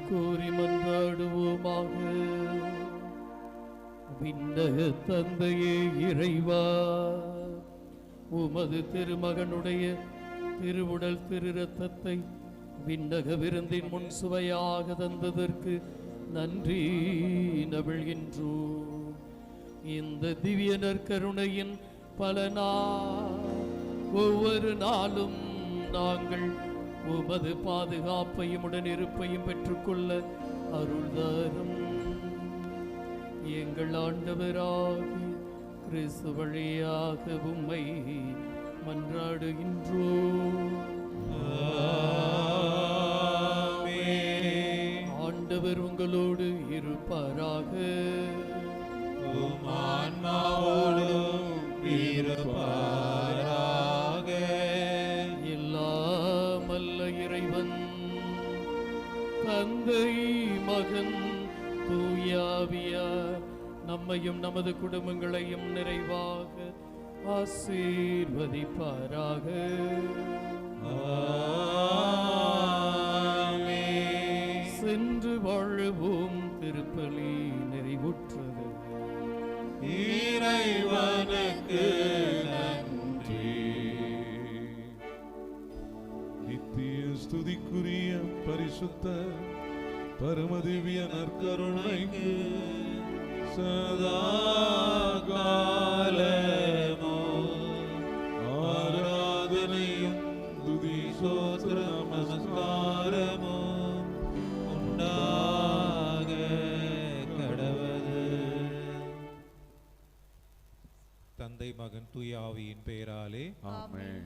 கூறி மன்றாடுவோமாக. விண்ணக தந்தையே இறைவா, உமது திருமகனுடைய திருவுடல் திரு இரத்தத்தை விண்ணக விருந்தின் முன் சுவையாக தந்ததற்கு நன்றி நவிழ்கின்றோம். இந்த திவ்ய நற்கருணையின் பலனாய் ஒவ்வொரு நாளும் நாங்கள் உமது பாதுகாப்பையும் உடனிருப்பையும் பெற்றுக்கொள்ள அருள் தரும். எங்கள் ஆண்டவராகிய கிறிஸ்து வழியாக உம்மை மன்றாடுகின்றோம். ஆண்டவர் உங்களோடு இருப்பாராக. எல்லாம் அல்ல இறைவன் தந்தை மகன் தூயாவியார் நம்மையும் நமது குடும்பங்களையும் நிறைவாக ஆசீர்வதிப்பாராக. சென்று வாழவும். திருப்பலி நிறைவுற்றது. இறைவனுக்கு நன்றி. நித்திய ஸ்துதிக்குரிய பரிசுத்த பரமதிவ்ய நற்கருணைக்கு சதா காலமோ ஆராதனையும் துதி ஸ்தோத்திர நமஸ்காரமோ உண்டாக கடவது. தந்தை மகன் தூய ஆவியின் பெயராலே ஆமென்.